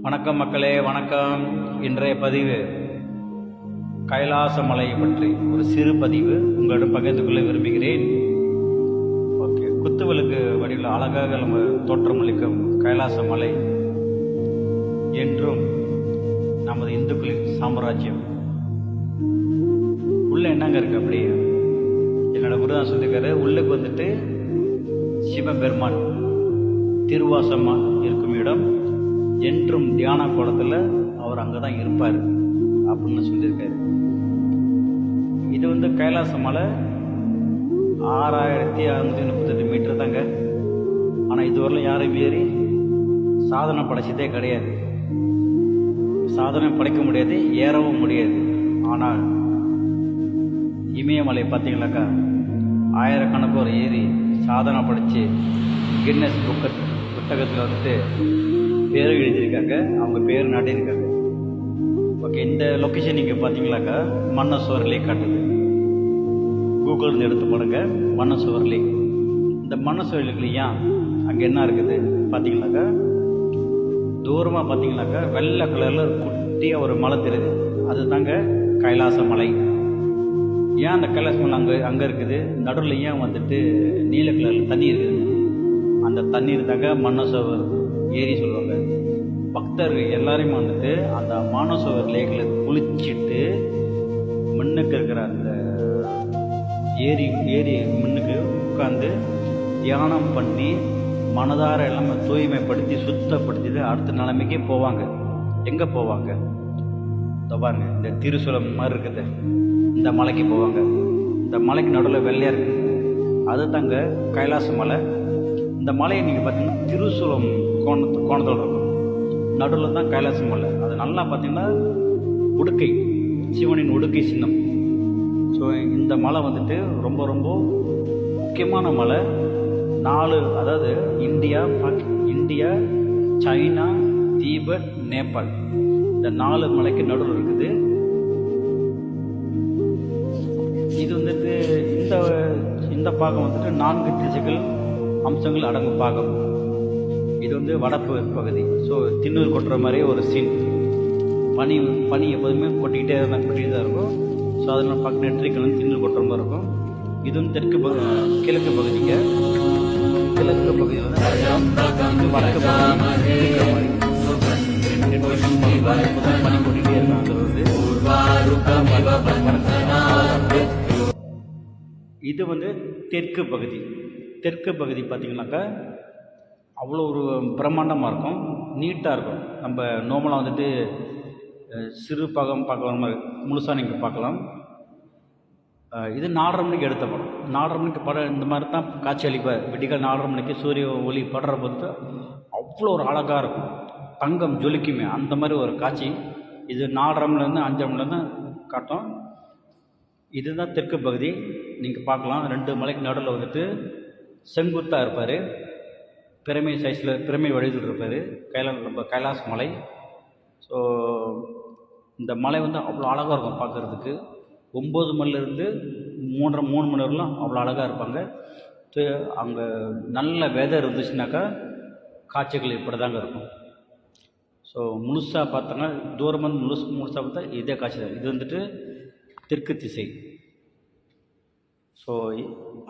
வணக்கம் மக்களே, வணக்கம். இன்றைய பதிவு கைலாச மலையை பற்றி ஒரு சிறு பதிவு உங்களிடம் பகிர்ந்து கொள்ள விரும்புகிறேன். ஓகே, குத்துவிளக்கு வடிவில் அழகாக நம்ம தோற்றமளிக்கும் கைலாச மலை என்றும் நமது இந்துக்களின் சாம்ராஜ்யம். உள்ள என்னங்க இருக்கு? அப்படி என்னோட குருதான் சொல்லியிருக்காரு, உள்ளுக்கு வந்துட்டு சிவபெருமான் திருவாசமா இருக்கும் இடம், என்றும் தியான கோலத்தில் அவர் அங்கே தான் இருப்பார் அப்படின்னு சொல்லியிருக்காரு. இது வந்து கைலாச மலை 6638 மீட்டர் தாங்க. ஆனால் இதுவரையிலும் யாரும் ஏறி சாதனை படைச்சதே கிடையாது. சாதனை படைக்க முடியாது, ஏறவும் முடியாது. ஆனால் இமயமலை பார்த்தீங்கன்னாக்கா ஆயிரக்கணக்கோர் ஏறி சாதனை படைச்சு கின்னஸ் புத்தகத்தில் வந்துட்டு பேர் எழுதியிருக்காங்க, அவங்க பேர் நாட்டியிருக்காங்க. ஓகே, இந்த லொக்கேஷன் நீங்கள் பார்த்தீங்களாக்கா மன்னசுவர் லேக் காட்டுது. கூகுள் எடுத்து பாருங்க, மன்னசுவர் லேக். இந்த மன்னசுவர் லேக்கில் ஏன் அங்கே என்ன இருக்குது பார்த்தீங்களாக்கா, தூரமாக பார்த்தீங்கன்னாக்கா வெள்ளை கலரில் குட்டியாக ஒரு மலை தெரியுது, அது தாங்க கைலாச மலை. ஏன் அந்த கைலாச மலை அங்கே இருக்குது? நடுவில் ஏன் வந்துட்டு நீல கலரில் தண்ணி இருக்குது? அந்த தண்ணீர் தாங்க மன்னசுவர் ஏரி சொல்லுவாங்க. பக்தர்கள் எல்லாரையும் வந்துட்டு அந்த மானசவர் லேக்கில் குளிச்சுட்டு மண்ணுக்கு இருக்கிற அந்த ஏரி மண்ணுக்கு உட்காந்து தியானம் பண்ணி மனதார எல்லாமே தூய்மைப்படுத்தி சுத்தப்படுத்திட்டு அடுத்த நிலைமைக்கே போவாங்க. எங்கே போவாங்க? பாருங்க, இந்த திருசூலம் மாதிரி இருக்குது, இந்த மலைக்கு போவாங்க. இந்த மலைக்கு நடுவில் வெள்ளையாக இருக்குது, அது தாங்க கைலாச மலை. இந்த மலையை நீங்கள் பார்த்தீங்கன்னா திருசூலம் கோணத்தோடு இருக்கும், நடுவில் தான் கைலாச மலை. அது நல்லா பார்த்தீங்கன்னா உடுக்கை, சிவனின் உடுக்கை சின்னம். ஸோ இந்த மலை வந்துட்டு ரொம்ப ரொம்ப முக்கியமான மலை. 4, அதாவது இந்தியா, சைனா, தீபத், நேபாள், இந்த 4 மலைக்கு நடுவில் இருக்குது. இது வந்துட்டு இந்த பாகம் வந்துட்டு 4 திசைகள் அம்சங்கள் அடங்கும் பாகம். இது வந்து வடப்பு பகுதி. ஸோ திண்ணூர் கொட்டுற மாதிரியே ஒரு சீன். பனி எப்போதுமே கொட்டிக்கிட்டே தான் இருக்கும். ஸோ அதில் பக்கம் நெற்றிக்கணும் திண்ணூர் கொட்டுற மாதிரி இருக்கும். இது வந்து கிழக்கு பகுதிங்க. கிழக்கு பகுதி வந்து இது வடக்கு பகுதி இருக்கிற மாதிரி பனி கொட்டிகிட்டே இருக்கும். இது வந்து தெற்கு பகுதி. தெற்கு பகுதி பார்த்திங்கனாக்கா அவ்வளோ ஒரு பிரம்மாண்டமாக இருக்கும், நீட்டாக இருக்கும். நம்ம நார்மலாக வந்துட்டு சிறு பாகம் பார்க்குற மாதிரி முழுசாக நீங்கள் பார்க்கலாம். இது 4:30 மணிக்கு எடுத்த படம். 4:30 மணிக்கு படம் இந்த மாதிரி தான் காட்சி அளிப்பார். விடிகால் 4:30 மணிக்கு சூரிய ஒளி படுற பொறுத்து அவ்வளோ ஒரு அழகாக இருக்கும், தங்கம் ஜொலிக்குமே அந்த மாதிரி ஒரு காட்சி. இது 4:30 மணிலேருந்து 5:30 மணிலேருந்து காட்டும். இதுதான் தெற்கு பகுதி. நீங்கள் பார்க்கலாம், 2 மலைக்கு நடுவில் வந்துட்டு செங்குத்தாக இருப்பார், பிரமை சைஸில் பிரமை வடிவில் இருப்பார், கைலாச மலை. ஸோ இந்த மலை வந்து அவ்வளோ அழகாக இருக்கும் பார்க்குறதுக்கு. 9 மணிலேருந்து 3 மணி வரலாம் அவ்வளோ அழகாக இருப்பாங்க. அங்கே நல்ல வெதர் இருந்துச்சுனாக்கா காட்சிகள் இப்படி தாங்க இருக்கும். ஸோ முழுசாக பார்த்தோன்னா தூரமாக முழுசாக பார்த்தா இதே காட்சி தான். இது வந்துட்டு தெற்கு திசை. ஸோ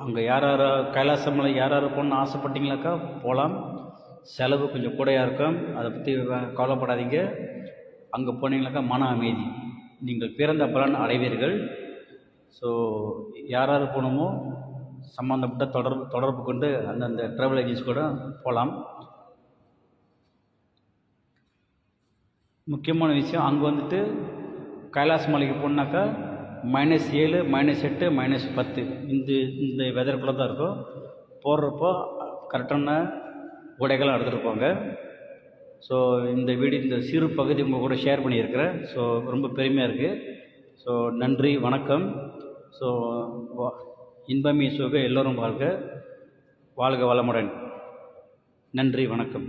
அங்கே யார் கைலாச மலை யார் போகணுன்னு ஆசைப்பட்டீங்களாக்கா போகலாம். செலவு கொஞ்சம் கூடையாக இருக்கும், அதை பற்றி கவலைப்படாதீங்க. அங்கே போனீங்களாக்கா மன அமைதி, நீங்கள் பிறந்த பலன் அடைவீர்கள். ஸோ யார் போகணுமோ சம்மந்தப்பட்ட தொடர்பு கொண்டு அந்தந்த ட்ராவல் ஏஜென்சி கூட போகலாம். முக்கியமான விஷயம், அங்கே வந்துட்டு கைலாச மலைக்கு போனாக்கா -7, -8, -10 இந்த வெதருக்குள்ளே தான் இருக்கும். போடுறப்போ கரெக்டான உடைகள்லாம் எடுத்துகிட்டு போங்க. ஸோ இந்த வீடியோ இந்த சிறு பகுதி உங்கள் கூட ஷேர் பண்ணியிருக்கிறேன். ஸோ ரொம்ப பெருமையாக இருக்குது. ஸோ நன்றி, வணக்கம். ஸோ இன்பமே சுக எல்லோரும் வாழ்க, வாழ்க வளமுடன். நன்றி, வணக்கம்.